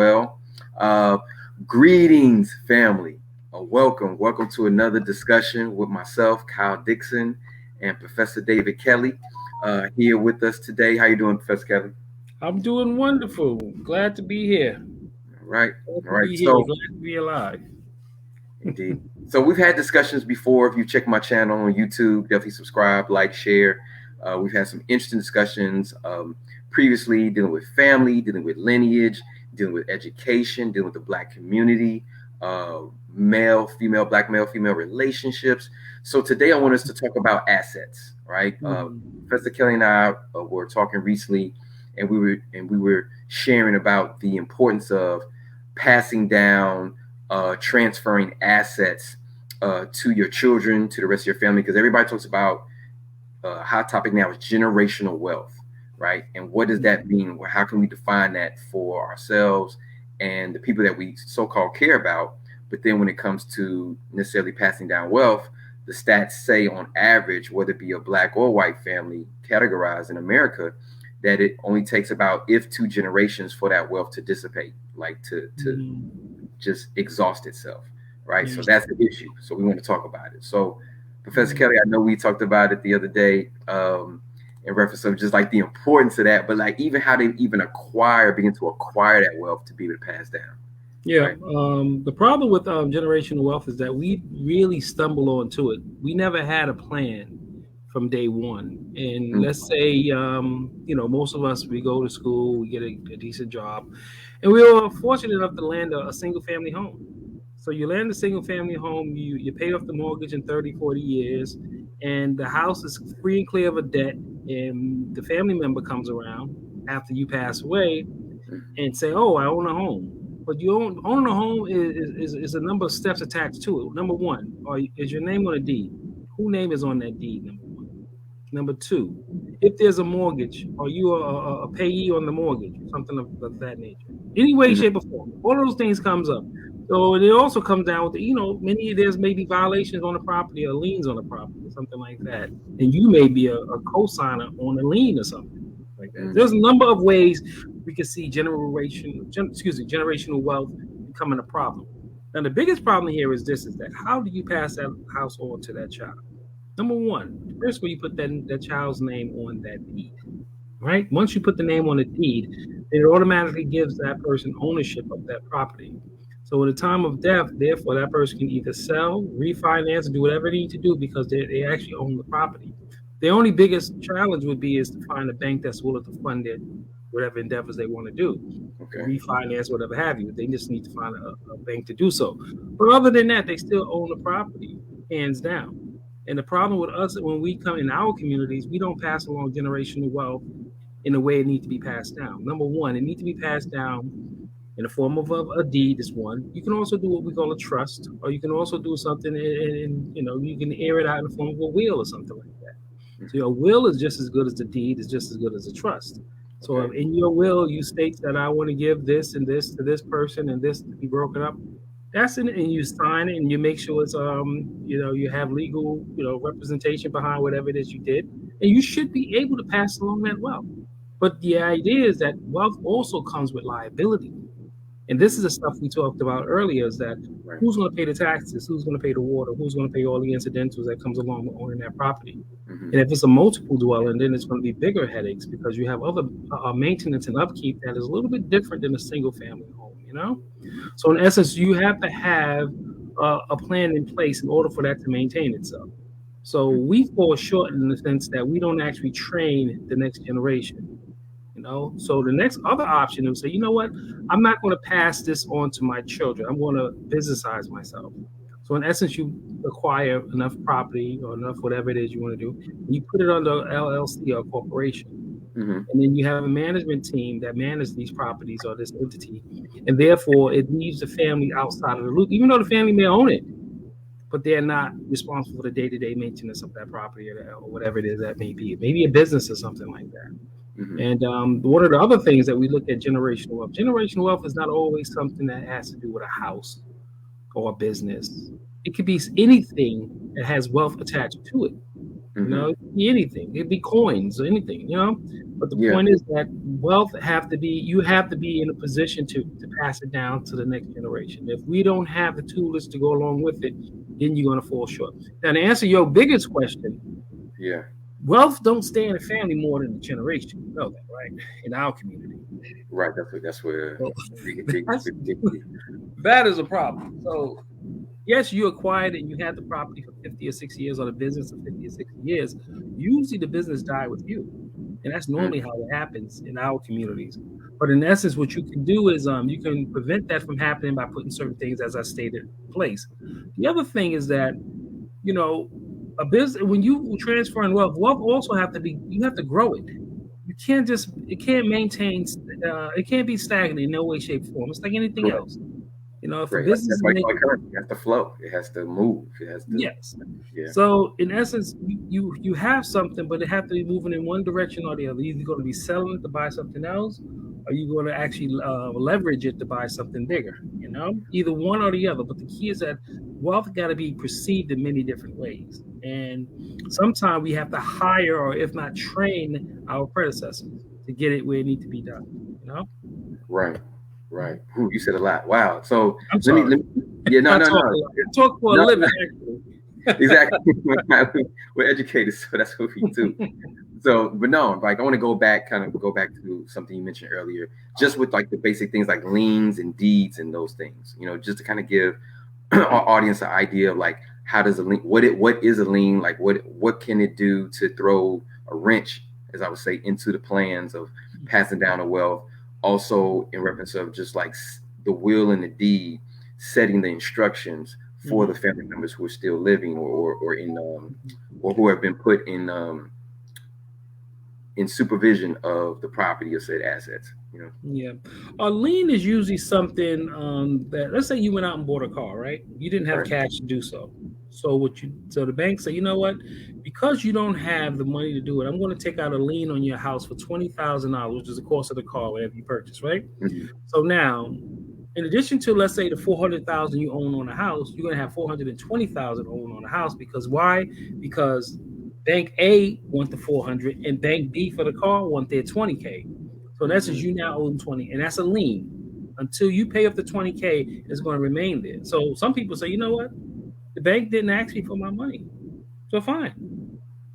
well. Uh, Greetings, family. Welcome to another discussion with myself, Kyle Dixon, and Professor David Kelly here with us today. How you doing, Professor Kelly? I'm doing wonderful. Glad to be here. All right, Glad all to right. be here. So, Glad to be alive. indeed. So we've had discussions before. If you check my channel on YouTube, definitely subscribe, like, share. We've had some interesting discussions previously dealing with family, dealing with lineage, dealing with education, dealing with the Black community, uh, male, female, Black male, female relationships. So today I want us to talk about assets, right? Mhm. Professor Kelly and I were talking recently, and we were sharing about the importance of passing down transferring assets to your children, to the rest of your family, because everybody talks about hot topic now is generational wealth, right? And what does that mean? How can we define that for ourselves and the people that we so-called care about? But then when it comes to necessarily passing down wealth, the stats say on average, whether it be a Black or white family categorized in America, that it only takes about if two generations for that wealth to dissipate, like to Mhm. just exhaust itself, right? Yeah. So that's the issue. So we want to talk about it. So, Professor Mhm. Kelly, I know we talked about it the other day in reference of just like the importance of that, but like even how they even begin to acquire that wealth to be able to pass down, Yeah. right? The problem with generational wealth is that we really stumble onto it. We never had a plan from day one. And let's Mm-hmm. say, most of us, we go to school, we get a decent job, and we were fortunate enough to land a single family home. So you land a single family home, you pay off the mortgage in 30, 40 years, and the house is free and clear of a debt, and the family member comes around after you pass away and say, "Oh, I own a home." But owning a home is a number of steps attached to it. Number one, is your name on a deed? Who name is on that deed? Number one. Number two, if there's a mortgage, are you a payee on the mortgage, something of that nature? Any way, Mm-hmm. shape, or form. All of those things comes up. So it also comes down with, many there's maybe violations on the property or liens on the property or something like that. And you may be a co-signer on a lien or something like that. There's a Mm-hmm. number of ways we can see generational wealth becoming a problem. Now, the biggest problem here is that how do you pass that house on to that child? Number one, first of all, you put that child's name on that deed, right? Once you put the name on the deed, it automatically gives that person ownership of that property. So at the time of death, therefore, that person can either sell, refinance, and do whatever they need to do because they actually own the property. The only biggest challenge would be is to find a bank that's willing to fund it, whatever endeavors they want to do, Okay. refinance, whatever have you. They just need to find a bank to do so. But other than that, they still own the property, hands down. And the problem with us when we come in our communities, we don't pass along generational wealth in the way it needs to be passed down. Number one, it needs to be passed down in the form of a deed is one. You can also do what we call a trust, or you can also do something you can air it out in the form of a will or something like that. So your will is just as good as the deed, is just as good as a trust. So Okay. if in your will you state that I want to give this and this to this person and this to be broken up, that's in, and you sign it and you make sure it's you have legal representation behind whatever it is you did, and you should be able to pass along that wealth. But the idea is that wealth also comes with liability. And this is the stuff we talked about earlier is that Right. who's going to pay the taxes? Who's going to pay the water? Who's going to pay all the incidentals that comes along with owning that property? And Mm-hmm. if it's a multiple dwelling, then it's going to be bigger headaches because you have other maintenance and upkeep that is a little bit different than a single family home. So in essence, you have to have a plan in place in order for that to maintain itself. So we fall short in the sense that we don't actually train the next generation. So the next other option is say, you know what, I'm not going to pass this on to my children. I'm going to businessize myself. So in essence, you acquire enough property or enough whatever it is you want to do, and you put it under LLC or corporation, Mm-hmm. and then you have a management team that manages these properties or this entity, and therefore it leaves the family outside of the loop, even though the family may own it, but they're not responsible for the day-to-day maintenance of that property or whatever it is that may be. Maybe a business or something like that. Mm-hmm. And one of the other things that we look at generational wealth. Generational wealth is not always something that has to do with a house or a business. It could be anything that has wealth attached to it. Mm-hmm. It could be anything. It could be coins or anything. But the Yeah. point is that you have to be in a position to pass it down to the next generation. If we don't have the tools to go along with it, then you're going to fall short. Now, to answer your biggest question, Yeah. wealth don't stay in the family more than a generation. You know that, right? In our community. Right. That's where So that's, big. that is a problem. So yes, you acquired it and you had the property for 50 or 60 years or the business for 50 or 60 years. Usually the business died with you. And that's Mm, normally how it happens in our communities. But in essence, what you can do is you can prevent that from happening by putting certain things, as I stated, in place. The other thing is that, you know, a business, when you transfer in wealth also have to be, you have to grow it. You can't just, it can't maintain, it can't be stagnant in no way, shape, form. It's like anything correct. else. You know, if a Right. Like business that's is like making, currency. It has to flow. It has to move. It has to. yes. Yeah. So in essence, you have something, but it have to be moving in one direction or the other. You're either going to be selling it to buy something else, or you're going to actually leverage it to buy something bigger. You know, either one or the other. But the key is that wealth got to be perceived in many different ways, and sometimes we have to hire or if not train our predecessors to get it where it needs to be done. You know. Right. Mhm. Right. Ooh, you said a lot. Wow. So I'm let me. sorry. Yeah. No. I No. talk a No. lot. I talk for a No. living, actually. Exactly. We're educated, so that's what we do. So, but no, like I want to go back to something you mentioned earlier, just with like the basic things like liens and deeds and those things, just to kind of give our audience an idea of like how does a lien, what is a lien, like what can it do to throw a wrench, as I would say, into the plans of passing down a wealth. Also, in reference of just like the will and the deed, setting the instructions for the Mhm. family members who are still living or in Mhm. or who have been put in supervision of the property or said assets. Yeah. A lien is usually something that, let's say you went out and bought a car, right? You didn't have Right. cash to do so. So the bank say, you know what? Because you don't have the money to do it, I'm going to take out a lien on your house for $20,000, which is the cost of the car, whatever you purchase, right? Mhm. So now, in addition to, let's say, the 400,000 you own on a house, you're going to have 420,000 owned on a house because why? Because Bank A want the 400 and Bank B for the car want their 20K. So in essence, Mhm. you now own 20, and that's a lien. Until you pay up the 20K, it's going to remain there. So some people say, you know what? The bank didn't ask me for my money. So fine.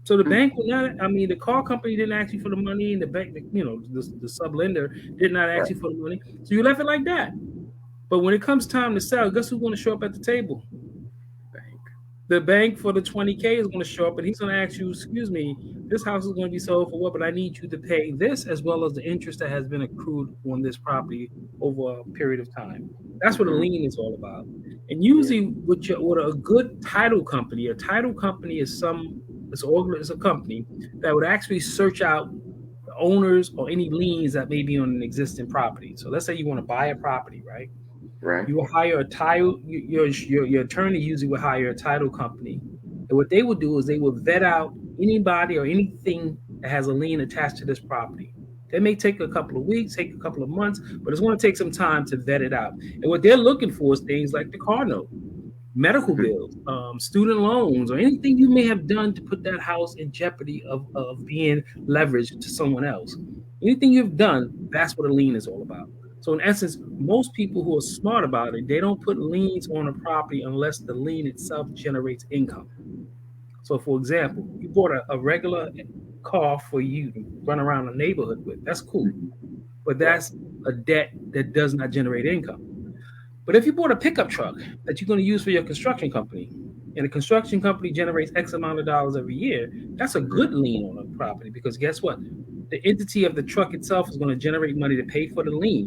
So the Mhm. bank will not, I mean, the car company didn't ask you for the money, and the bank, the sub lender did not ask Right. you for the money. So you left it like that. But when it comes time to sell, guess who's going to show up at the table? Bank. The bank for the 20K is going to show up and he's going to ask you, excuse me, this house is going to be sold for what? But I need you to pay this as well as the interest that has been accrued on this property over a period of time. That's what a Mhm. lien is all about. And Yeah. usually, what a good title company is it's a company that would actually search out the owners or any liens that may be on an existing property. So let's say you want to buy a property, right? Right. You will hire a title. Your attorney usually will hire a title company, and what they will do is they will vet out anybody or anything that has a lien attached to this property. That may take a couple of weeks, take a couple of months, but it's going to take some time to vet it out. And what they're looking for is things like the car note, medical Mhm. bills, student loans, or anything you may have done to put that house in jeopardy of being leveraged to someone else. Anything you've done, that's what a lien is all about. So, in essence, most people who are smart about it, they don't put liens on a property unless the lien itself generates income. So, for example, you bought a regular car for you to run around the neighborhood with. That's cool, Mhm. but Right. that's a debt that does not generate income. But if you bought a pickup truck that you're going to use for your construction company, and the construction company generates X amount of dollars every year, that's a good Mhm. lien on a property because guess what? The entity of the truck itself is going to generate money to pay for the lien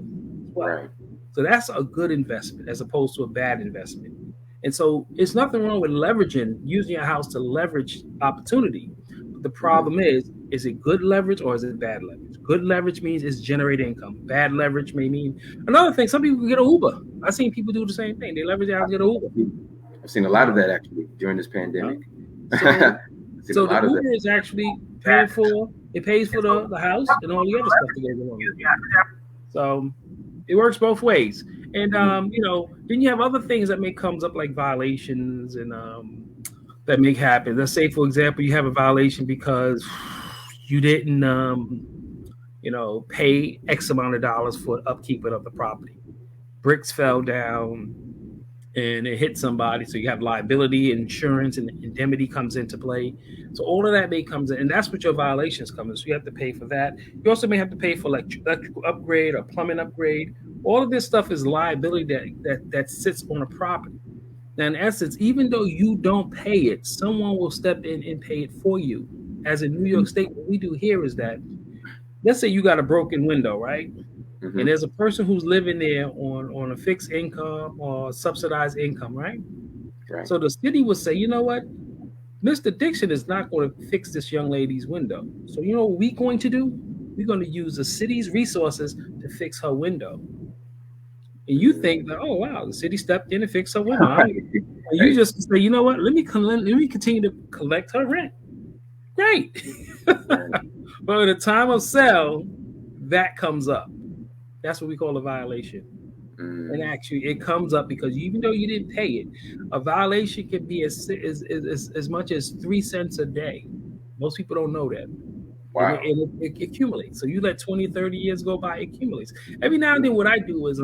as well. Right. So that's a good investment as opposed to a bad investment. And so it's nothing wrong with leveraging, using your house to leverage opportunity. But the Mhm. problem is it good leverage or is it bad leverage? Good leverage means it's generate income. Bad leverage may mean another thing. Some people can get an Uber. I've seen people do the same thing. They leverage out and get an Uber. I've seen a You lot of know, that actually during this you know? pandemic. So I've seen a so the lot of that. Uber is actually paying for it pays for the house and all the other stuff that goes along with it. So it works both ways. And Mhm. then you have other things that may comes up like violations and that may happen. Let's say, for example, you have a violation because you didn't pay X amount of dollars for upkeep of the property. Bricks fell down and it hit somebody, so you have liability, insurance, and indemnity comes into play. So all of that may comes in, and that's what your violations come in. So you have to pay for that. You also may have to pay for electrical upgrade or plumbing upgrade. All of this stuff is liability that sits on a property. Now, in essence, even though you don't pay it, someone will step in and pay it for you. As in New York State, what we do here is that, let's say you got a broken window, right? And Mm-hmm. there's a person who's living there on a fixed income or subsidized income, right? Right. So the city would say, you know what? Mr. Dixon is not going to fix this young lady's window. So you know what we're going to do? We're going to use the city's resources to fix her window. And you think that, oh wow, the city stepped in and fixed her window. Right. And you Right. just say, you know what? Let me continue to collect her rent. Great. Right. But at the time of sale, that comes up. That's what we call a violation. And Mm. actually, it comes up because even though you didn't pay it, a violation can be as much as 3 cents a day. Most people don't know that. Wow. It accumulates. So you let 20, 30 years go by, it accumulates. Every now and then, what I do is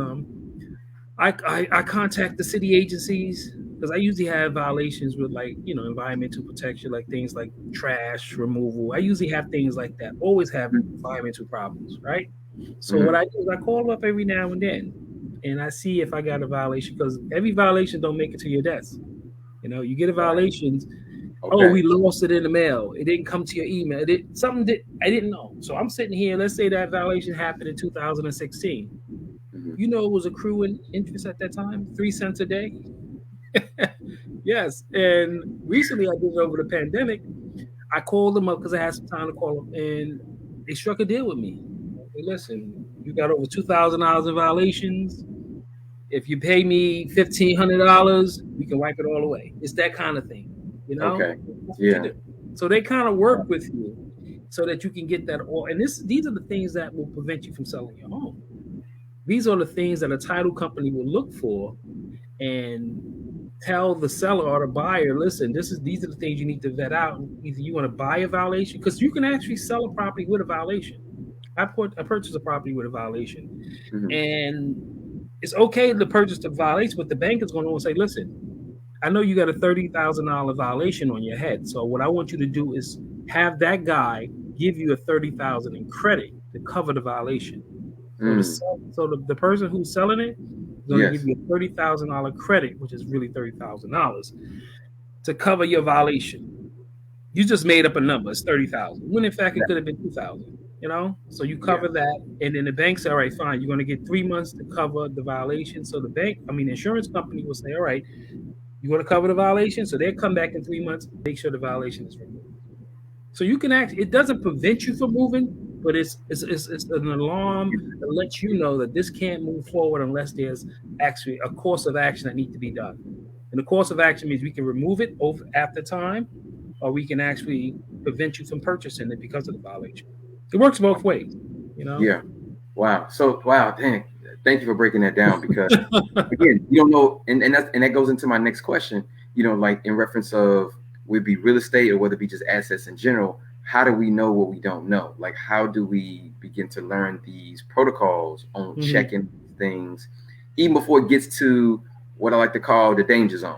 I contact the city agencies because I usually have violations with, like, environmental protection, like things like trash removal. I usually have things like that. Always have environmental problems, right? So what Mm-hmm. I do is I call them up every now and then, and I see if I got a violation, because every violation don't make it to your desk. You get a Right. violation. Oh, Okay. we lost it in the mail. It didn't come to your email. Something that I didn't know. So I'm sitting here. Let's say that violation happened in 2016. Mm-hmm. It was accruing interest at that time, 3 cents a day. Yes. And recently I did it over the pandemic. I called them up because I had some time to call them, and they struck a deal with me. Hey, listen, you got over $2,000 in violations. If you pay me $1,500, we can wipe it all away. It's that kind of thing, you know. Okay. That's what you Yeah. do. So they kind of work with you so that you can get that all. And these are the things that will prevent you from selling your home. These are the things that a title company will look for and tell the seller or the buyer, listen, these are the things you need to vet out. Either you want to buy a violation, because you can actually sell a property with a violation. I purchased a property with a violation, Mm-hmm. and it's okay to purchase the violation, but the bank is going to say, listen, I know you got a $30,000 violation on your head, so what I want you to do is have that guy give you a 30,000 in credit to cover the violation. So Mm. the person who's selling it is going to give Yes. you a $30,000 credit, which is really $30,000 to cover your violation. You just made up a number. It's 30,000. When in fact it That- could have been 2,000. So you Yeah. cover that, and then the bank say, all right, fine, you're going to get 3 months to cover the violation. So the insurance company will say, all right, you want to cover the violation, so they'll come back in 3 months, make sure the violation is removed. So you can it doesn't prevent you from moving, but it's an alarm that lets you know that this can't move forward unless there's actually a course of action that needs to be done. And the course of action means we can remove it over after time, or we can actually prevent you from purchasing it because of the violation. It works both ways, you know. Yeah. Wow. So wow, dang. Thank you for breaking that down because again, you don't know, and that goes into my next question. Like in reference of would it be real estate or whether it be just assets in general. How do we know what we don't know? Like, how do we begin to learn these protocols on Mhm. checking things, even before it gets to what I like to call the danger zone?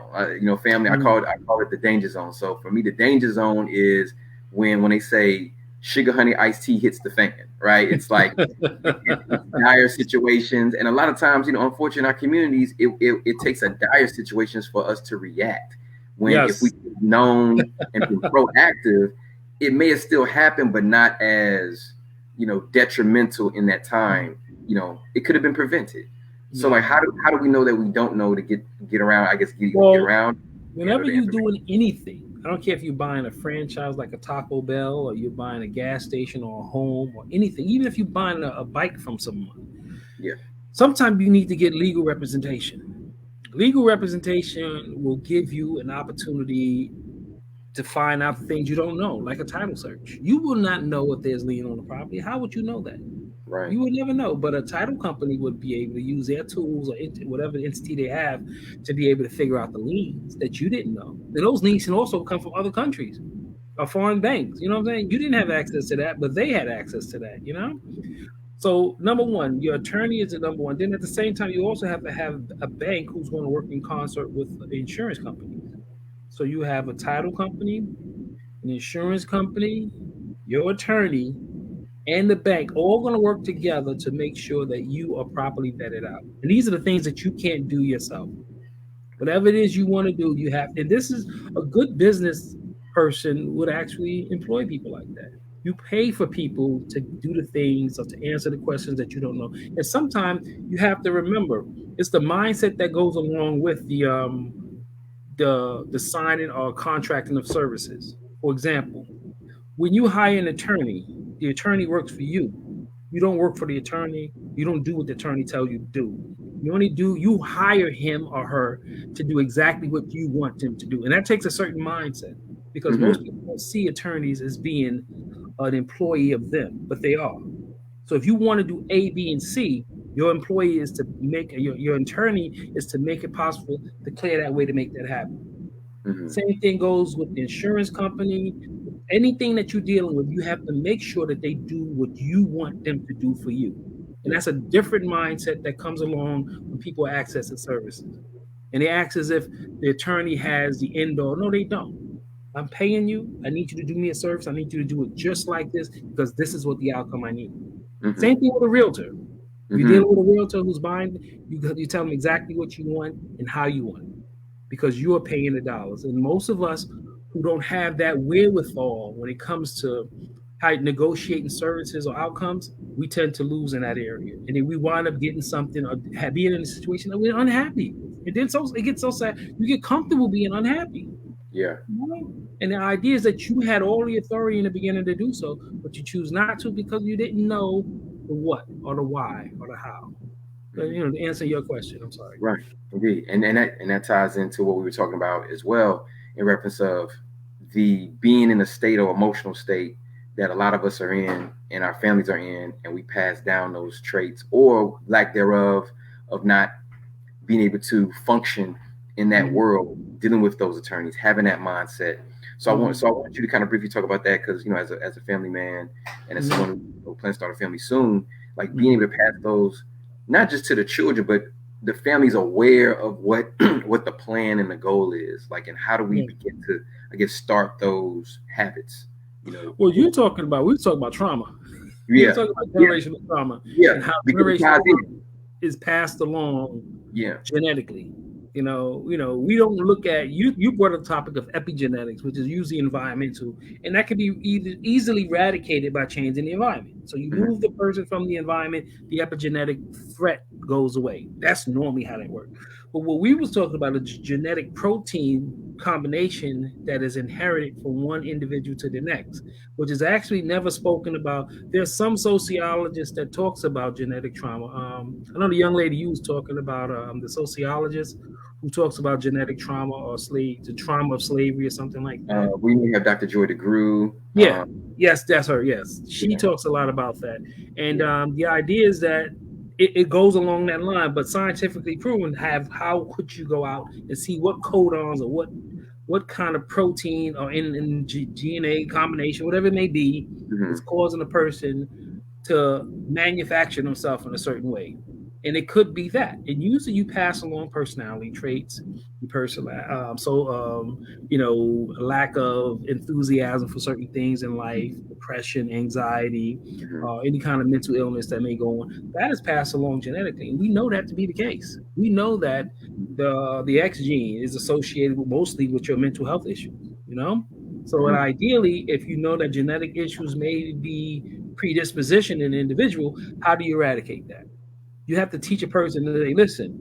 Family, Mhm. I call it the danger zone. So for me, the danger zone is when they say sugar honey iced tea hits the fan, right? It's like it's dire situations, and a lot of times, unfortunately, in our communities, it takes a dire situations for us to react. When if we Yes. known and been proactive, it may have still happened, but not as detrimental in that time. It could have been prevented. So, like, Yeah. how do we know that we don't know to get around? I guess get Well, around, handle whenever the you're information. doing anything, I don't care if you're buying a franchise like a Taco Bell, or you're buying a gas station or a home or anything, even if you're buying a bike from someone, Yeah. sometimes you need to get legal representation. Legal representation will give you an opportunity to find out things you don't know, like a title search. You will not know if there's lien on the property. How would you know that? Right. You would never know, but a title company would be able to use their tools or whatever entity they have to be able to figure out the liens that you didn't know. And those liens can also come from other countries. foreign banks. You know what I'm saying? You didn't have access to that, but they had access to that. So number one, your attorney is the number one. Then at the same time, you also have to have a bank who's going to work in concert with the insurance companies. So you have a title company, an insurance company, your attorney, and the bank all going to work together to make sure that you are properly vetted out. And these are the things that you can't do yourself. Whatever it is you want to do, you have. And this is a good business person would actually employ people like that. You pay for people to do the things or to answer the questions that you don't know. And sometimes you have to remember it's the mindset that goes along with the signing or contracting of services. For example, when you hire an attorney, the attorney works for you. You don't work for the attorney. You don't do what the attorney tells you to do. You hire him or her to do exactly what you want them to do. And that takes a certain mindset because most Mm-hmm. people don't see attorneys as being an employee of them, but they are. So if you want to do A, B, and C, your employee is to make your attorney is to make it possible to clear that way to make that happen. Mm-hmm. Same thing goes with the insurance company. Anything that you're dealing with, you have to make sure that they do what you want them to do for you. And Yeah. that's a different mindset that comes along when people are accessing services. And they act as if the attorney has the end all. No, they don't. I'm paying you. I need you to do me a service. I need you to do it just like this because this is what the outcome I need. Mm-hmm. Same thing with a realtor. You're Mm-hmm. dealing with a realtor who's buying, you tell them exactly what you want and how you want it because you are paying the dollars. And most of us who don't have that wherewithal when it comes to how negotiating services or outcomes, we tend to lose in that area. And then we wind up getting something or being in a situation that we're unhappy with. And then it gets so sad. You get comfortable being unhappy. Yeah. You know? And the idea is that you had all the authority in the beginning to do so, but you choose not to because you didn't know the what or the why or the how. So, Mm-hmm. to answer your question, I'm sorry. Right. Indeed. And that ties into what we were talking about as well in reference of the being in a state or emotional state that a lot of us are in and our families are in, and we pass down those traits or lack thereof of not being able to function in that Mm-hmm. world, dealing with those attorneys, having that mindset. So Mm-hmm. I want you to kind of briefly talk about that because as a family man and as Mm-hmm. someone who plans to start a family soon, like being Mm-hmm. able to pass those not just to the children, but the family's aware of what what the plan and the goal is, like, and how do we Yeah. begin to, I guess, start those habits, you know? Well, we were talking about trauma. We were Yeah, talking about yeah, generational trauma yeah, and how because it generational ties trauma in. is passed along Yeah. genetically. We don't look at you brought up the topic of epigenetics, which is usually environmental, and that can be easily eradicated by changing the environment. So you move Hmm. the person from the environment, the epigenetic threat goes away. That's normally how that works. But what we was talking about is genetic protein combination that is inherited from one individual to the next, which is actually never spoken about. There's some sociologists that talks about genetic trauma. I know the young lady you was talking about, the sociologist who talks about genetic trauma or the trauma of slavery or something like that. We may have Dr. Joy DeGruy. Yeah, yes, that's her. Yes, she Yeah, talks a lot about that, and yeah. the idea is that it goes along that line, but scientifically proven. Have how could you go out and see what codons or what kind of protein or in DNA combination, whatever it may be, is Hmm. causing a person to manufacture themselves in a certain way. And it could be that. And usually you pass along personality traits, lack of enthusiasm for certain things in life, depression, anxiety, Hmm. any kind of mental illness that may go on. That is passed along genetically. And we know that to be the case. We know that the X gene is associated mostly with your mental health issues, you know? So Hmm. ideally, if you know that genetic issues may be predisposition in an individual, how do you eradicate that? You have to teach a person to say, listen,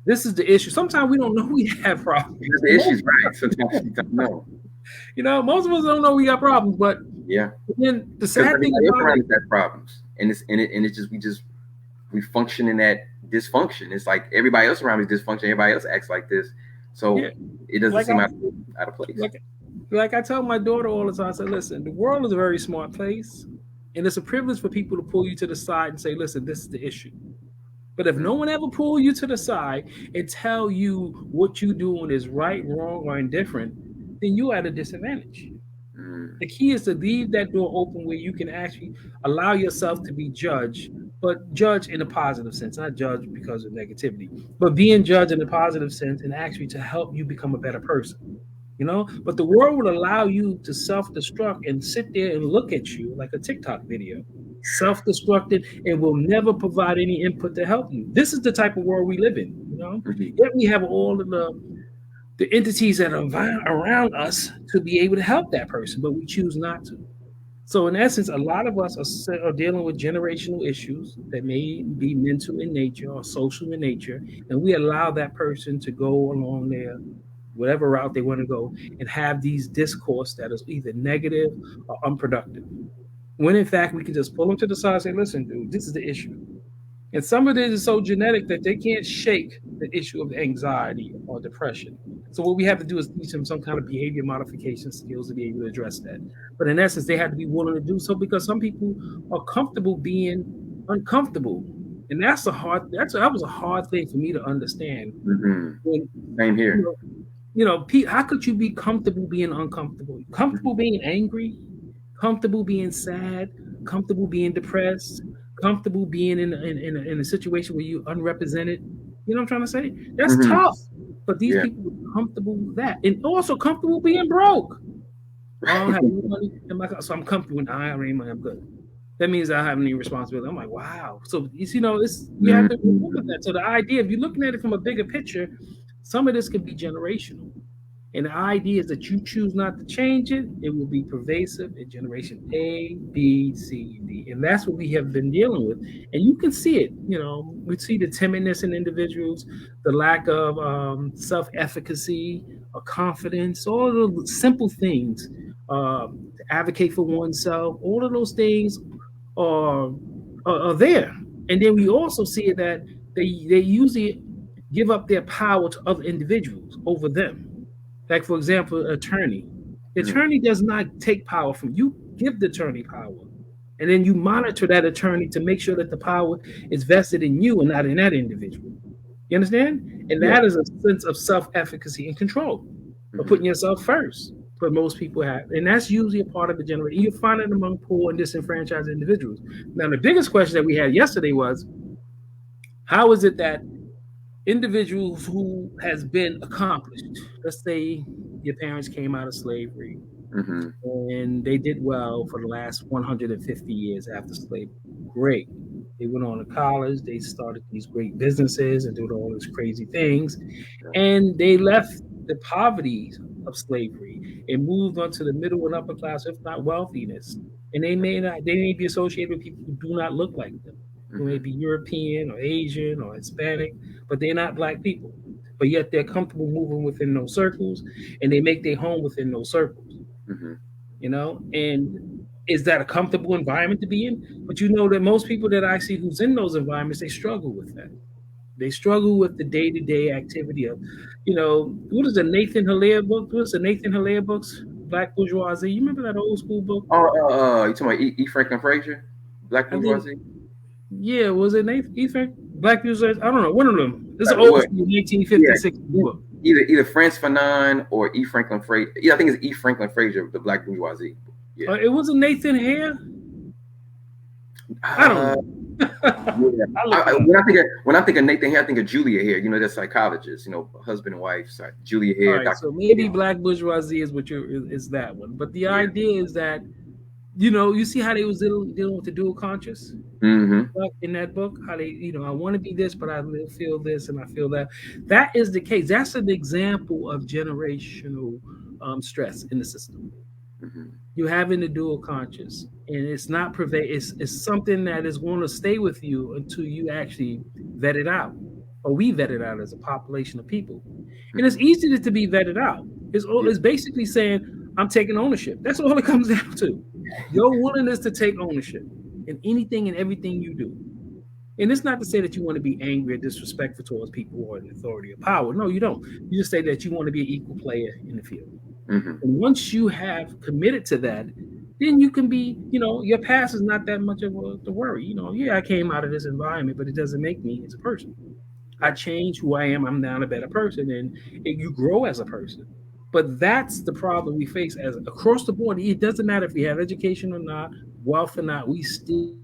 this is the issue. Sometimes we don't know we have Because problems. the issue's right. Sometimes you don't know. Most of us don't know we got problems. But Yeah, then the because sad thing everybody else about around it, us has problems, and it's just we function in that dysfunction. It's like everybody else around me is dysfunction. Everybody else acts like this, yeah, so it doesn't like seem I out of place. like like I tell my daughter all the time, I say, listen, the world is a very smart place, and it's a privilege for people to pull you to the side and say, listen, this is the issue. But if no Mm-hmm. one ever pull you to the side and tell you what you're doing is right, wrong, or indifferent, then you're at a disadvantage. The key is to leave that door open where you can actually allow yourself to be judged, but judge in a positive sense, not judge because of negativity, but being judged in a positive sense and actually to help you become a better person. But the world will allow you to self-destruct and sit there and look at you like a TikTok video, self-destructed, and will never provide any input to help you. This is the type of world we live in. Mm-hmm. Yet we have all of the entities that are around us to be able to help that person, but we choose not to. So, in essence, a lot of us are dealing with generational issues that may be mental in nature or social in nature, and we allow that person to go along their whatever route they want to go and have these discourse that is either negative or unproductive. When in fact, we can just pull them to the side and say, listen, dude, this is the issue. And some of it is so genetic that they can't shake the issue of anxiety or depression. So what we have to do is teach them some kind of behavior modification skills to be able to address that. But in essence, they have to be willing to do so because some people are comfortable being uncomfortable. And that was a hard thing for me to understand. Mm-hmm. When, Same you here. know, how could you be comfortable being uncomfortable? Comfortable being angry, comfortable being sad, comfortable being depressed, comfortable being in a situation where you're unrepresented. You know what I'm trying to say? That's Mm-hmm. tough. But these Yeah. people are comfortable with that. And also comfortable being broke. I don't have any money in my account, so I'm comfortable when I already money, I'm good. That means I don't have any responsibility. I'm like, wow. So it's you have to remember Mm-hmm. that. So the idea, if you're looking at it from a bigger picture, some of this can be generational. And the idea is that you choose not to change it, it will be pervasive in generation A, B, C, and D. And that's what we have been dealing with. And you can see it. We see the timidness in individuals, the lack of self efficacy, or confidence, all of the simple things, to advocate for oneself, all of those things are, are there. And then we also see that they usually give up their power to other individuals over them. Like, for example, attorney. The Mm-hmm. attorney does not take power from you. Give the attorney power. And then you monitor that attorney to make sure that the power is vested in you and not in that individual. You understand? And Yeah. that is a sense of self-efficacy and control, of Mm-hmm. putting yourself first. But most people have. And that's usually a part of the generation. You find it among poor and disenfranchised individuals. Now, the biggest question that we had yesterday was, how is it that individuals who has been accomplished, let's say your parents came out of slavery Mm-hmm. and they did well for the last 150 years after slavery, great. They went on to college, they started these great businesses and did all these crazy things, and they left the poverty of slavery and moved on to the middle and upper class, if not wealthiness. And they may be associated with people who do not look like them, who may Mm-hmm. be European or Asian or Hispanic, but they're not black people. But yet they're comfortable moving within those circles, and they make their home within those circles. Mm-hmm. And is that a comfortable environment to be in? But you know that most people that I see who's in those environments, they struggle with that. They struggle with the day-to-day activity of, what is the Nathan Hilaire book? What's the Nathan Hilaire books? Black Bourgeoisie. You remember that old school book? You talking about E. Franklin Frazier, Black I think, Bourgeoisie? yeah, was it Nathan Ethan? Black Bourgeoisie? I don't know. One of them. This is an old What? school 1950, Yeah. 60 book. Either Frantz Fanon or E. Franklin Frazier. Yeah, I think it's E. Franklin Frazier, the Black Bourgeoisie. Yeah. It wasn't Nathan Hare. I don't Uh, know. yeah. I look it up. When I think of Nathan Hare, I think of Julia Hare. You know, they're psychologists. You know, husband and wife. So Julia All Hare, right, Doctor. so maybe Black Bourgeoisie is what is that one. But the Yeah. idea is that, you see how they was dealing with the dual conscious Mm-hmm. in that book, how they, I want to be this, but I feel this and I feel that. That is the case. That's an example of generational stress in the system. Mm-hmm. You having the dual conscious, and it's not it's something that is going to stay with you until you actually vet it out, or we vet it out as a population of people. And it's easy to be vetted out. Yeah. It's basically saying, I'm taking ownership. That's all it comes down to. Your willingness to take ownership in anything and everything you do. And it's not to say that you want to be angry or disrespectful towards people who are in authority or power. No, you don't. You just say that you want to be an equal player in the field. Mm-hmm. And once you have committed to that, then you can be, your past is not that much of the worry. Yeah, I came out of this environment, but it doesn't make me as a person. I change who I am. I'm now a better person, and you grow as a person. But that's the problem we face as across the board. It doesn't matter if we have education or not, wealth or not. We still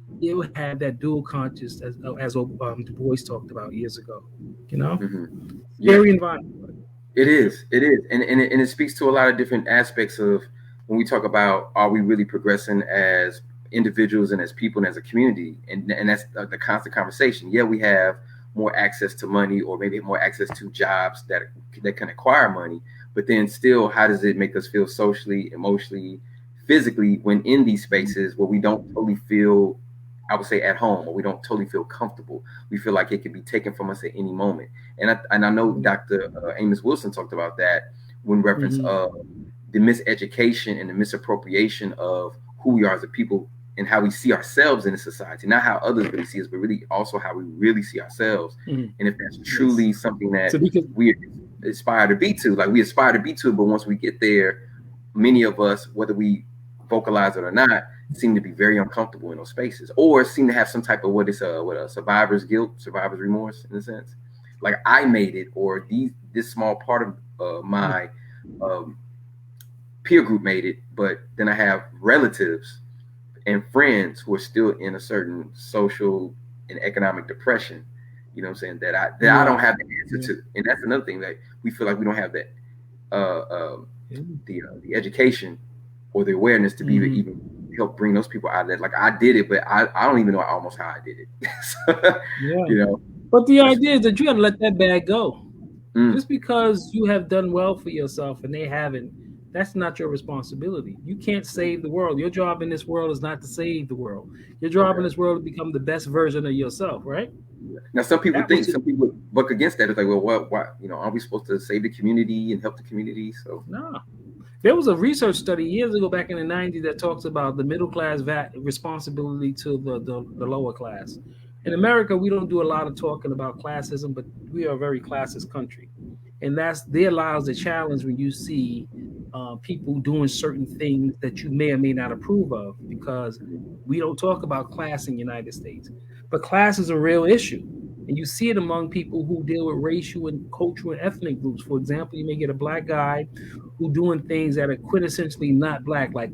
have that dual conscious, as Du Bois talked about years ago. You know, Hmm. scary Yeah. environment. It is. It is, and it speaks to a lot of different aspects of when we talk about are we really progressing as individuals and as people and as a community, and that's the constant conversation. Yeah, we have more access to money, or maybe more access to jobs that can acquire money, but then still, how does it make us feel socially, emotionally, physically when in these spaces where we don't totally feel, I would say, at home, or we don't totally feel comfortable. We feel like it can be taken from us at any moment. And I know Dr. Amos Wilson talked about that when reference Mm-hmm. of the miseducation and the misappropriation of who we are as a people and how we see ourselves in the society, not how others really see us, but really also how we really see ourselves. Mm-hmm. And if that's Yes. truly something So that because we aspire to be to, like we aspire to be to, but once we get there, many of us, whether we vocalize it or not, seem to be very uncomfortable in those spaces, or seem to have some type of what a survivor's guilt, survivor's remorse, in a sense. Like I made it, or this small part of my um, peer group made it, but then I have relatives and friends who are still in a certain social and economic depression. You know what I'm saying? That I yeah, don't have the answer yeah, to, and that's another thing that we feel like we don't have that uh, uh, yeah. the education or the awareness to be Mm-hmm. even help bring those people out of that. Like I did it, but I don't even know almost how I did it. So, Yeah. you know, But the that's, idea is that you got to let that bag go. mm, Just because you have done well for yourself and they haven't, that's not your responsibility. You can't save the world. Your job in this world is not to save the world. Your job in okay. this world is to become the best version of yourself, right? Now some people That was think the some people buck against that. It's like, well, what, aren't we supposed to save the community and help the community? So, no. There was a research study years ago back in the 90s that talks about the middle class responsibility to the lower class. In America, we don't do a lot of talking about classism, but we are a very classist country. And that's there lies the challenge when you see people doing certain things that you may or may not approve of, because we don't talk about class in the United States. But class is a real issue. And you see it among people who deal with racial and cultural and ethnic groups. For example, you may get a black guy who doing things that are quintessentially not black, like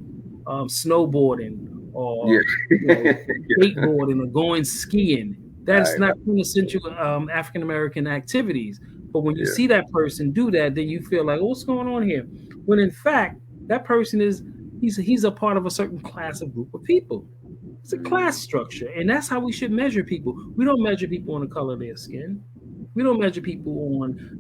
snowboarding yeah. or you know skateboarding or going skiing. That's I, not quintessential African American activities. But when you yeah. see that person do that, then you feel like, oh, what's going on here? When in fact, that person is he's a part of a certain class of group of people. It's a class Mm, structure, and that's how we should measure people. We don't measure people on the color of their skin. We don't measure people on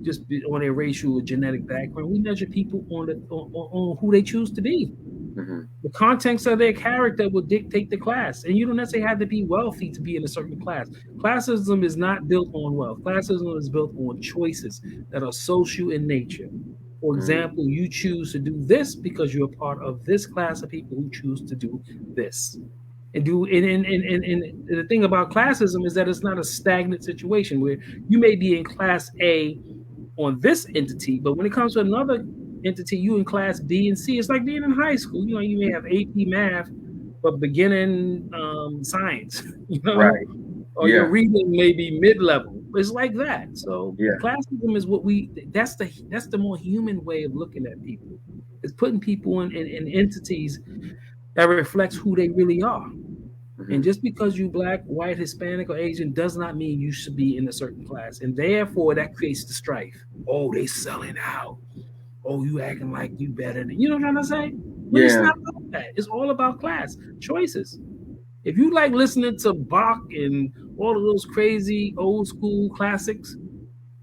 on their racial or genetic background. We measure people on who they choose to be. mm-hmm, The context of their character will dictate the class, and you don't necessarily have to be wealthy to be in a certain class. Classism is not built on wealth. Classism is built on choices that are social in nature. For mm, example, you choose to do this because you're a part of this class of people who choose to do this. And the thing about classism is that it's not a stagnant situation where you may be in class A on this entity, but when it comes to another entity, you in class B and C. It's like being in high school. You know, you may have AP math, but beginning science, you know, right. or your Yeah. reading may be mid-level. It's like that. So Yeah. classism is what we that's the more human way of looking at people. It's putting people in entities that reflects who they really are. And Mm-hmm. just because you black, white, Hispanic, or Asian does not mean you should be in a certain class. And therefore that creates the strife. Oh, they selling out. Oh, you acting like you better than you know what I'm trying to say? But it's Yeah. not about that. It's all about class choices. If you like listening to Bach and all of those crazy old school classics,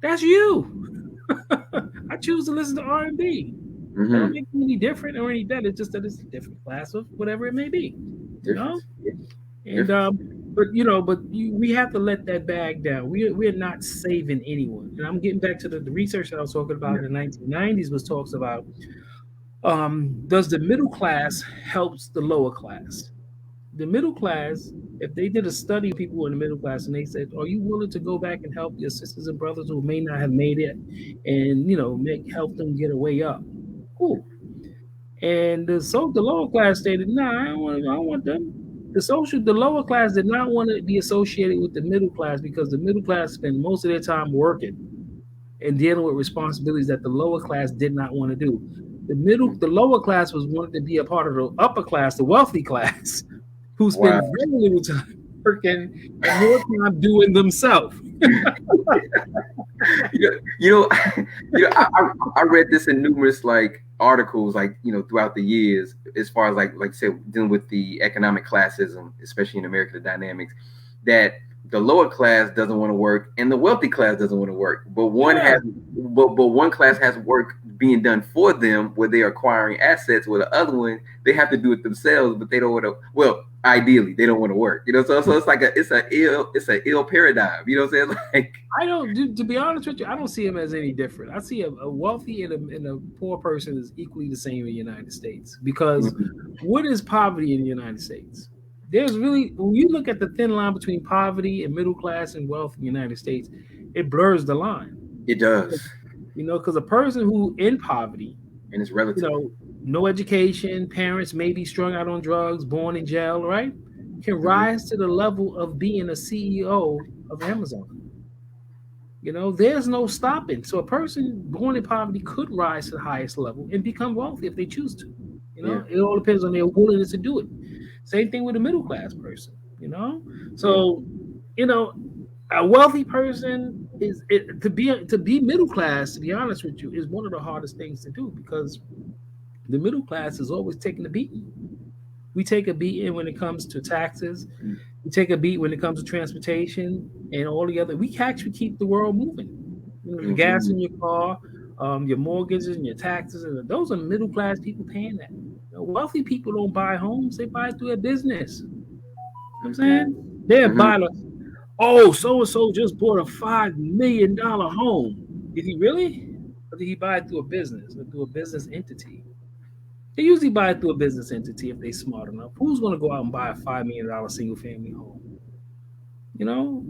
that's you. I choose to listen to R&B. That don't Mm-hmm. make me any different or any better. It's just that it's a different class of whatever it may be. You know? Difference. Yeah. And Difference. we have to let that bag down. We're not saving anyone. And I'm getting back to the research that I was talking about Yeah. in the 1990s, was talks about does the middle class helps the lower class? The middle class, if they did a study of people in the middle class and they said, are you willing to go back and help your sisters and brothers who may not have made it, and help them get a way up? Cool. And the lower class stated, "No, I don't want them." The lower class did not want to be associated with the middle class because the middle class spend most of their time working. and dealing with responsibilities that the lower class did not want to do. Mm. The lower class was wanted to be a part of the upper class, the wealthy class, who spend Wow. very little time working and more time doing themselves. You know, I read this in numerous like articles, like throughout the years, as far as like say dealing with the economic classism, especially in America, the dynamics that the lower class doesn't want to work and the wealthy class doesn't want to work, but Yeah, one class has work being done for them where they're acquiring assets, where the other one they have to do it themselves, but they don't want to. Well, ideally, they don't want to work. So it's like it's a ill paradigm. You know what I'm saying? Like. I don't. To be honest with you, I don't see him as any different. I see a wealthy and a poor person is equally the same in the United States. Because Mhm. what is poverty in the United States? There's really, when you look at the thin line between poverty and middle class and wealth in the United States, it blurs the line. It does, Because a person who in poverty, and it's you relative. know, no education, parents may be strung out on drugs, born in jail, right, can Hmm. rise to the level of being a CEO of Amazon. There's no stopping. So a person born in poverty could rise to the highest level and become wealthy if they choose to. Yeah. It all depends on their willingness to do it. Same thing with a middle class person. Yeah. So, you know, a wealthy person to be middle class, to be honest with you, is one of the hardest things to do because the middle class is always taking a beating. We take a beating when it comes to taxes. We take a beat when it comes to transportation and all the other. We can actually keep the world moving. The gas Hmm. in your car, your mortgages and your taxes, and those are middle class people paying that. Wealthy people don't buy homes; they buy it through a business. You know what I'm saying? They're Hmm. buying oh, so and so just bought a $5 million home. Did he really? Or did he buy it through a business or through a business entity? They usually buy it through a business entity if they're smart enough. Who's going to go out and buy a $5 million single family home?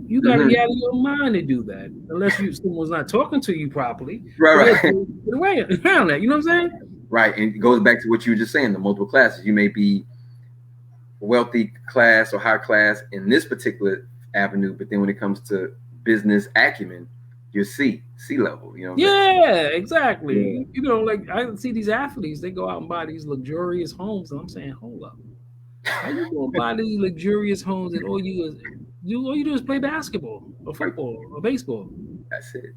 You got to be Hmm. out of your mind to do that, unless someone's not talking to you properly. But there's Right, right, ways to get around that. You know what I'm saying? right. And it goes back to what you were just saying, the multiple classes. You may be wealthy class or high class in this particular avenue, but then when it comes to business acumen, you're C level. You know what I'm saying? Yeah, Yeah. exactly. Like I see these athletes, they go out and buy these luxurious homes, and I'm saying, hold up, how you gonna buy these luxurious homes and all you do is play basketball or Right. football or baseball? That's it.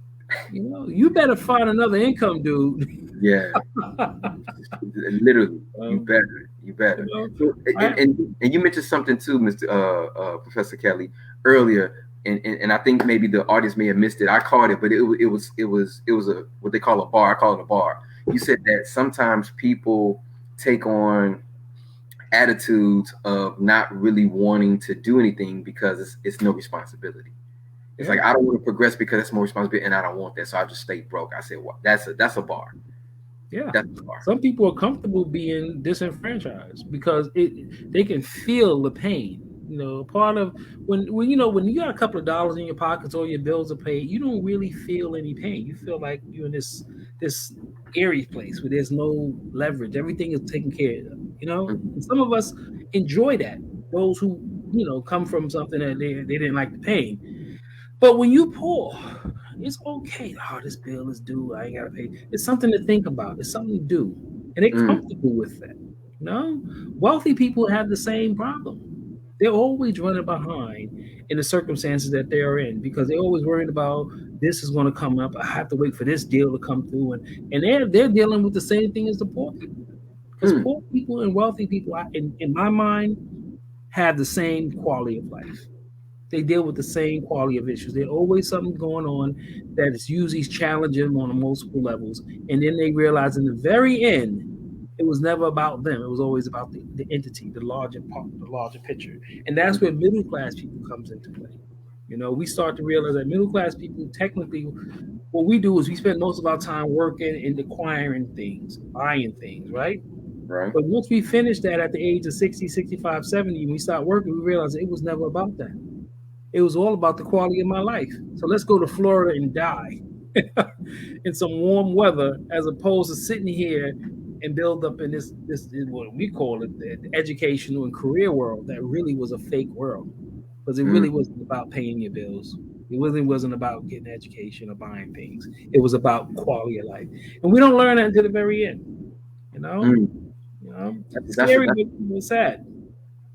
You better find another income, dude. Yeah. Literally, you um, better, you you better. know, So, I and you mentioned something too, Mr. Professor Kelly, earlier, and I think maybe the audience may have missed it. I caught it, but it was a what they call a bar. I call it a bar. You said that sometimes people take on attitudes of not really wanting to do anything because it's no responsibility. It's yeah. like I don't want to progress because it's more responsibility, and I don't want that, so I just stay broke. I said, well, that's a bar. Yeah. That's a bar. Some people are comfortable being disenfranchised because they can feel the pain. Part of when you got a couple of dollars in your pockets, all your bills are paid, you don't really feel any pain. You feel like you're in this airy place where there's no leverage. Everything is taken care of. And some of us enjoy that. Those who come from something that they didn't like the pain. But when you poor, it's okay. Oh, this bill is due. I ain't gotta pay. It's something to think about. It's something to do, and they're Mm, comfortable with that. You know, Wealthy people have the same problem. They're always running behind in the circumstances that they are in because they're always worried about this is going to come up. I have to wait for this deal to come through, and they're dealing with the same thing as the poor people because mm, poor people and wealthy people, in my mind, have the same quality of life. They deal with the same quality of issues. There's always something going on that is usually challenging on multiple levels. And then they realize in the very end, it was never about them. It was always about the entity, the larger part, the larger picture. And that's where mm, middle class people comes into play. We start to realize that middle class people technically what we do is we spend most of our time working and acquiring things, buying things, right? right. But once we finish that at the age of 60, 65, 70, when we start working, we realize it was never about that. It was all about the quality of my life. So let's go to Florida and die in some warm weather, as opposed to sitting here and build up in this what we call it the educational and career world that really was a fake world because it really Mm, wasn't about paying your bills. It wasn't about getting education or buying things. It was about quality of life, and we don't learn that until the very end. You know, Mm. it's That's scary, but sad.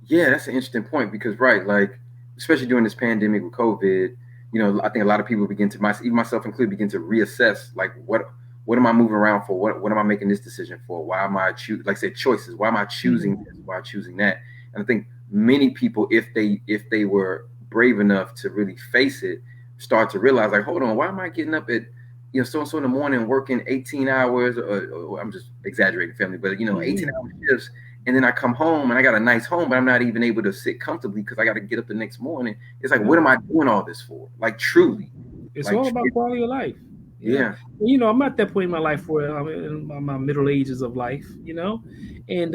Yeah, that's an interesting point because right, like especially during this pandemic with COVID, I think a lot of people begin to, even myself included, begin to reassess like what am I moving around for? What am I making this decision for? Why am I like say choices? Why am I choosing this? Why am I choosing that? And I think many people, if they were brave enough to really face it, start to realize like, hold on, why am I getting up at so and so in the morning working 18 hours, or I'm just exaggerating, family, but 18-hour shifts, and then I come home and I got a nice home, but I'm not even able to sit comfortably because I got to get up the next morning. It's like, what Yeah. am I doing all this for? Like truly, It's like all about quality of life. Yeah. yeah. I'm at that point in my life where I'm in my middle ages of life, and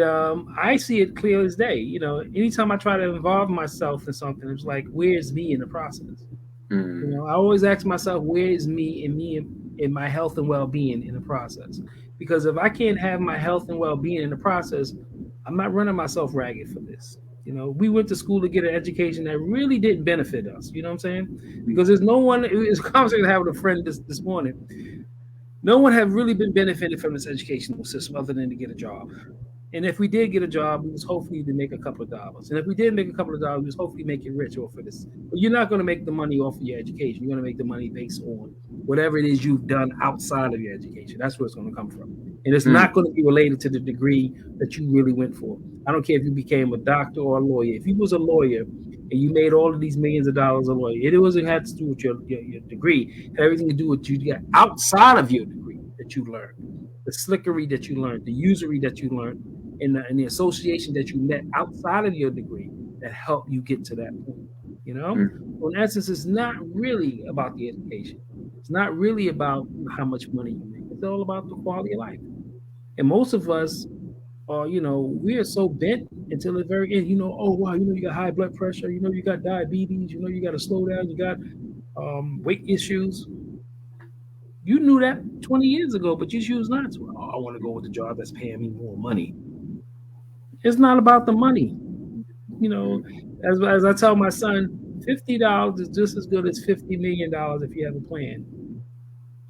I see it clear as day. Anytime I try to involve myself in something, it's like, where's me in the process? Mm, I always ask myself, where is me in my health and well being in the process? Because if I can't have my health and well being in the process, I'm not running myself ragged for this. We went to school to get an education that really didn't benefit us. You know what I'm saying? Because there's no one. It's a conversation I had with a friend this morning. No one have really been benefited from this educational system other than to get a job. And if we did get a job, we was hopefully to make a couple of dollars. And if we did make a couple of dollars, we was hopefully make it rich off of this. But you're not going to make the money off of your education. You're going to make the money based on whatever it is you've done outside of your education. That's where it's going to come from. And it's mm, not going to be related to the degree that you really went for. I don't care if you became a doctor or a lawyer. If you was a lawyer and you made all of these millions of dollars a lawyer, it wasn't had to do with your degree. It had everything to do with you got outside of your degree that you learned, the slickery that you learned, the usury that you learned, and the association that you met outside of your degree that helped you get to that point. You know, mm, so in essence, it's not really about the education. It's not really about how much money you make. It's all about the quality of life. And most of us are, we are so bent until the very end. Oh wow, you got high blood pressure. You got diabetes. You got to slow down. You got weight issues. You knew that 20 years ago, but you choose not to. Oh, I want to go with the job that's paying me more money. It's not about the money. you know, mm. as I tell my son, $50 is just as good as $50 million if you have a plan.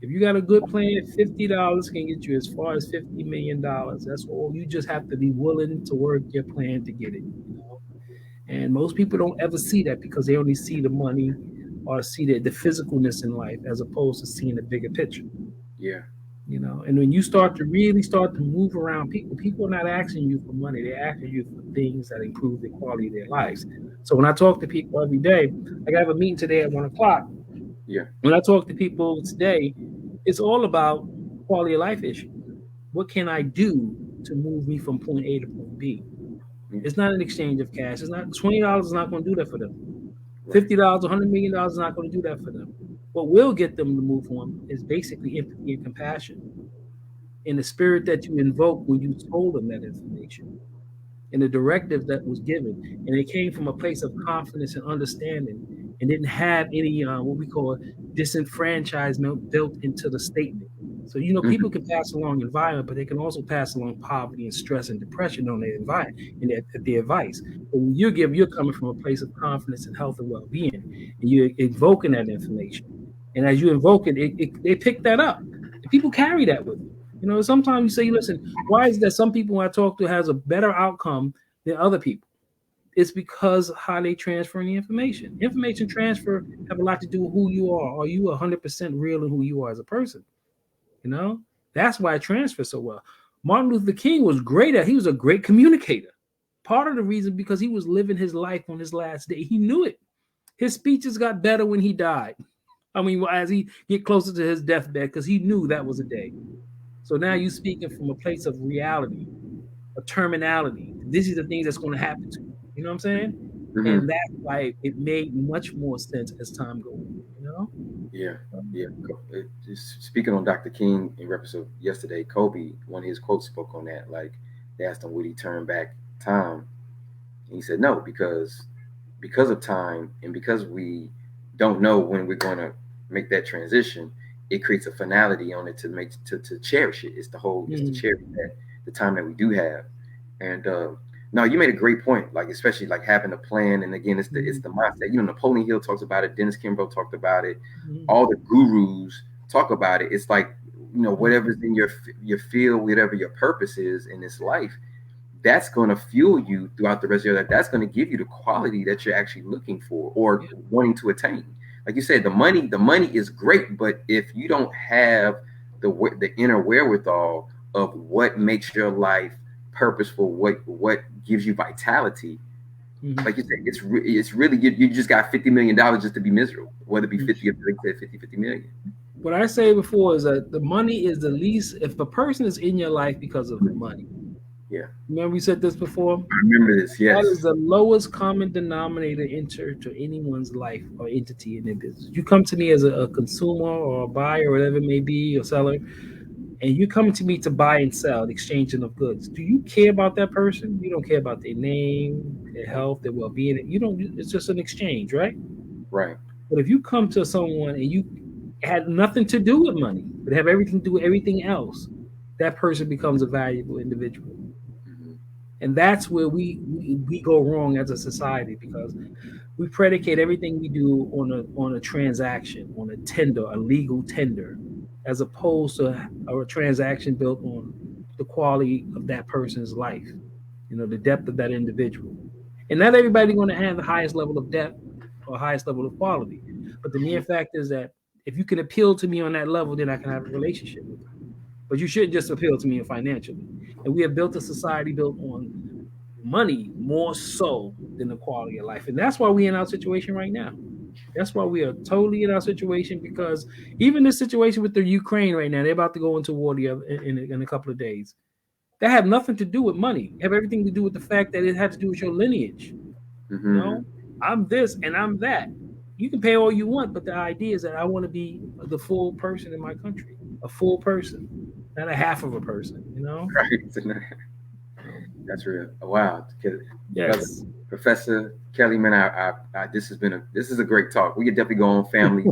If you got a good plan, $50 can get you as far as $50 million. That's all. You just have to be willing to work your plan to get it. And most people don't ever see that because they only see the money or see the physicalness in life as opposed to seeing the bigger picture. Yeah. And when you start to really start to move around people are not asking you for money, they're asking you for things that improve the quality of their lives. So when I talk to people every day, like I have a meeting today at 1 o'clock. Yeah. When I talk to people today, it's all about quality of life issues. What can I do to move me from point A to point B? Yeah. It's not an exchange of cash. It's not $20 is not going to do that for them. Right. $50, $100 million is not going to do that for them. What will get them to move on is basically empathy and compassion in the spirit that you invoked when you told them that information, in the directive that was given. And it came from a place of confidence and understanding and didn't have any what we call disenfranchisement built into the statement. So, people Hmm. can pass along environment, but they can also pass along poverty and stress and depression on their environment and their advice. But when you're coming from a place of confidence and health and well being, and you're invoking that information. And as you invoke they pick that up. And people carry that with them. Sometimes you say, listen, why is it that some people I talk to has a better outcome than other people? It's because how they transfer the information. Information transfer have a lot to do with who you are. Are you 100% real in who you are as a person? You know, that's why it transfers so well. Martin Luther King was great he was a great communicator. Part of the reason because he was living his life on his last day. He knew it. His speeches got better when he died. I mean, as he get closer to his deathbed, because he knew that was a day. So now you're speaking from a place of reality, a terminality. These are the things that's going to happen to you. You know what I'm saying? And Hmm. that's why it made much more sense as time goes on. Yeah. Yeah. Just speaking on Dr. King in reference of yesterday, Kobe, one of his quotes spoke on that. Like they asked him, would he turn back time? And he said no, because of time and because we don't know when we're going to make that transition, it creates a finality on it to cherish it. It's to Mm-hmm. cherish that the time that we do have. And No, you made a great point. Like especially like having a plan, and again, it's Mhm. the mindset. Napoleon Hill talks about it. Dennis Kimbrough talked about it. Mhm. All the gurus talk about it. It's like Mhm. whatever's in your field, whatever your purpose is in this life, that's going to fuel you throughout the rest of your life. That's going to give you the quality that you're actually looking for or Yeah. wanting to attain. Like you said, the money is great, but if you don't have the inner wherewithal of what makes your life purposeful, what gives you vitality, Mhm. like you said, it's really you just got $50 million just to be miserable, whether it be Mhm. 50 or like you said, 50 million. What I say before is that the money is the least. If a person is in your life because of money, Yeah, remember we said this before. I remember this. That is Yes, the lowest common denominator enter to anyone's life or entity in their business. You come to me as a consumer or a buyer, or whatever it may be, or seller, and you come to me to buy and sell, the exchanging of goods. Do you care about that person? You don't care about their name, their health, their well-being. You don't. It's just an exchange, right? right. But if you come to someone and you had nothing to do with money, but have everything to do with everything else, that person becomes a valuable individual. Mhm. And that's where we go wrong as a society, because we predicate everything we do on a transaction, on a tender, a legal tender, as opposed to a transaction built on the quality of that person's life, the depth of that individual. And not everybody's going to have the highest level of depth or highest level of quality. But the mere fact is that if you can appeal to me on that level, then I can have a relationship with you. But you shouldn't just appeal to me financially. And we have built a society built on money more so than the quality of life. And that's why we're in our situation right now. That's why we are totally in our situation, because even this situation with the Ukraine right now, they're about to go into war in a couple of days. That have nothing to do with money. It have everything to do with the fact that it had to do with your lineage. You know, Hmm. I'm this and I'm that. You can pay all you want, but the idea is that I want to be the full person in my country, a full person, not a half of a person. Right. That's real. Wow, brother, Yes. Professor Kelly, man, this is a great talk. We could definitely go on family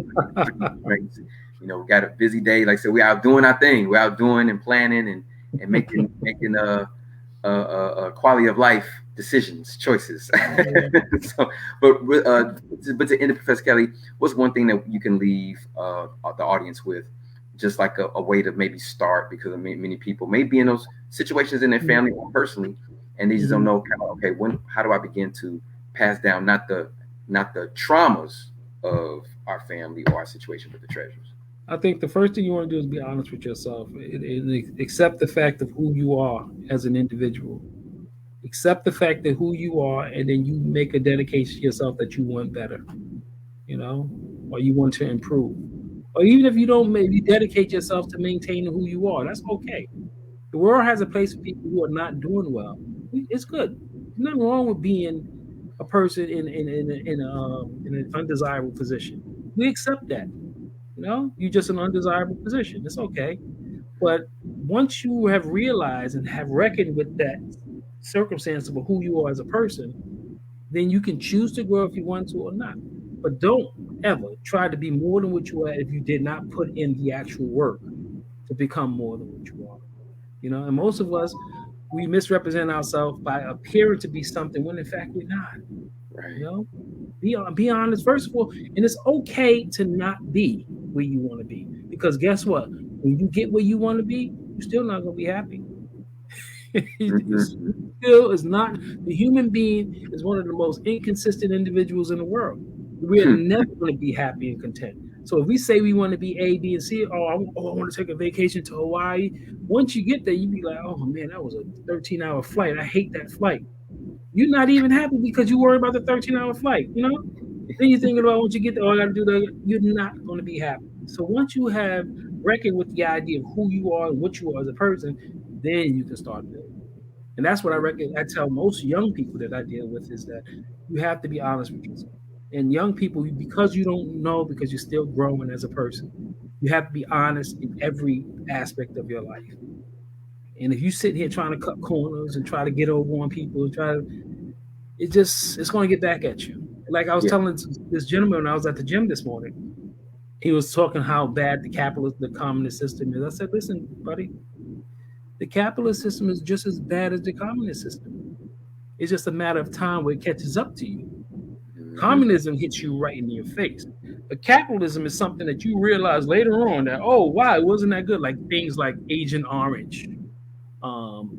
drinks. We got a busy day. Like I said, we out doing our thing. We're out doing and planning and making quality of life decisions, choices. So, but to end it, Professor Kelly, what's one thing that you can leave the audience with, just like a way to maybe start, because many people may be in those situations in their family or personally, and they just don't Mhm. know kind of okay, how do I begin to pass down not the traumas of our family or our situation, but the treasures. I think the first thing you want to do is be honest with yourself and accept the fact of who you are as an individual. Accept the fact that who you are, and then you make a dedication to yourself that you want better, you know, or you want to improve. Or even if you don't, maybe dedicate yourself to maintaining who you are. That's okay. The world has a place for people who are not doing well. It's good. There's nothing wrong with being a person in an undesirable position. We accept that. You're just an undesirable position. It's okay. But once you have realized and have reckoned with that circumstance of who you are as a person, then you can choose to grow if you want to or not. But don't ever try to be more than what you are if you did not put in the actual work to become more than what you are. And most of us, we misrepresent ourselves by appearing to be something when in fact we're not. You Right. know, be honest first of all, and it's okay to not be where you want to be, because guess what? When you get where you want to be, you're still not going to be happy. It's Hmm. still is not the human being is one of the most inconsistent individuals in the world. We are never going to be happy and content. So if we say we want to be A, B, and C, I want to take a vacation to Hawaii. Once you get there, you be like, oh man, that was a 13-hour flight. I hate that flight. You're not even happy because you worry about the 13-hour flight. Then you're thinking about once you get there, oh, I got to do that. You're not going to be happy. So once you have reckoned with the idea of who you are and what you are as a person, then you can start building. And that's what I tell most young people that I deal with, is that you have to be honest with yourself. And young people, because you don't know, because you're still growing as a person, you have to be honest in every aspect of your life. And if you sit here trying to cut corners and try to get over on people and it's going to get back at you. Like I was Yeah. telling this gentleman when I was at the gym this morning, he was talking how bad the communist system is. I said, listen, buddy, the capitalist system is just as bad as the communist system. It's just a matter of time where it catches up to you. Hmm. Communism hits you right in your face. But capitalism is something that you realize later on that, oh, wow, it wasn't that good. Like things like Agent Orange,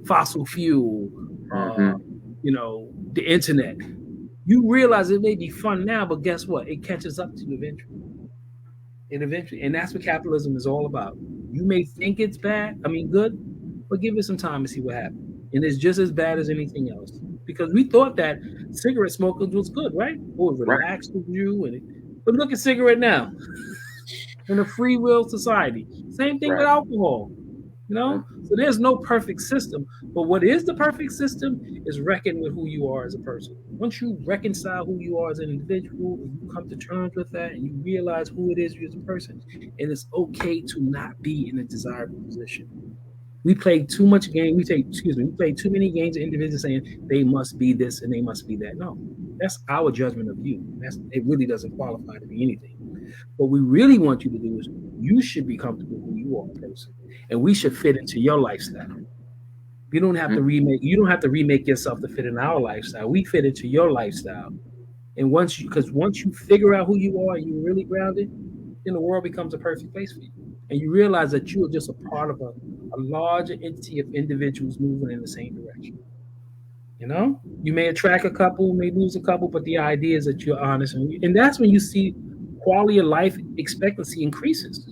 fossil fuel, uh, Hmm. the internet. You realize it may be fun now, but guess what? It catches up to you eventually. And that's what capitalism is all about. You may think it's bad, I mean good, but give it some time to see what happens. And it's just as bad as anything else. Because we thought that cigarette smoking was good, right? Oh, it Right. relaxes you but look at cigarette now in a free will society. Same thing with Right. alcohol. Yeah. So there's no perfect system, but what is the perfect system is reckon with who you are as a person. Once you reconcile who you are as an individual and you come to terms with that and you realize who it is you as a person, and it's okay to not be in a desirable position. We play too much game. We play too many games of individuals saying they must be this and they must be that. No, that's our judgment of you. It really doesn't qualify to be anything. What we really want you to do is you should be comfortable who you are, a person, and we should fit into your lifestyle. You don't have to remake yourself to fit in our lifestyle. We fit into your lifestyle. And once you figure out who you are and you're really grounded, then the world becomes a perfect place for you. And you realize that you are just a part of a larger entity of individuals moving in the same direction. You may attract a couple, may lose a couple, but the idea is that you're honest, and that's when you see quality of life expectancy increases.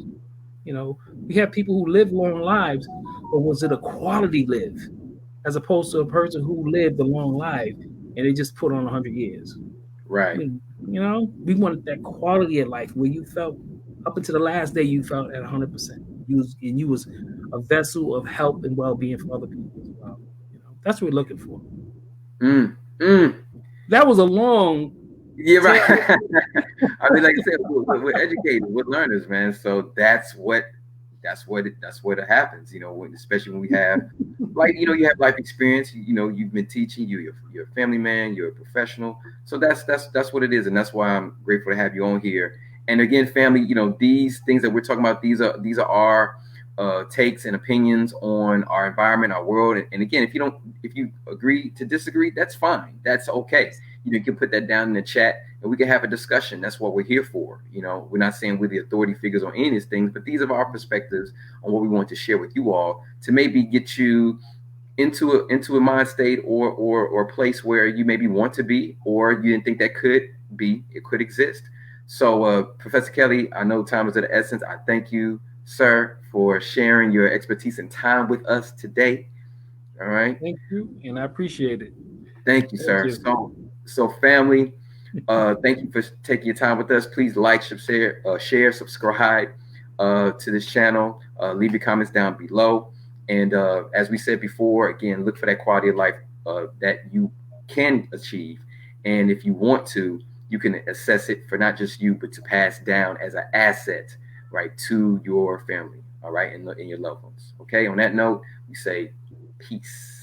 You know, we have people who live long lives, but was it a quality live as opposed to a person who lived a long life and they just put on 100 years? Right. We wanted that quality of life where you felt up until the last day you felt at 100%. You was a vessel of help and well-being for other people as well. That's what we're looking for. Mm. Mm. That was a long Yeah, right. tail. I mean, like I said, we're educated, we're learners, man. So that's what it happens. Especially when we have, like, you have life experience. You've been teaching. You're a family man. You're a professional. So that's what it is, and that's why I'm grateful to have you on here. And again, family, these things that we're talking about, these are our takes and opinions on our environment, our world. And again, if you agree to disagree, that's fine. That's okay. You can put that down in the chat and we can have a discussion. That's what we're here for. We're not saying we're the authority figures on any of these things, but these are our perspectives on what we want to share with you all to maybe get you into a mind state or a place where you maybe want to be or you didn't think that could exist. So, Professor Kelly, I know time is of the essence. I thank you, sir, for sharing your expertise and time with us today. All right. Thank you, and I appreciate it. Thank you, Thank sir. you. So family, thank you for taking your time with us. Please like, share, subscribe to this channel. Leave your comments down below. And as we said before, again, look for that quality of life that you can achieve. And if you want to, you can assess it for not just you, but to pass down as an asset, right, to your family, all right, and your loved ones. Okay. On that note, we say peace.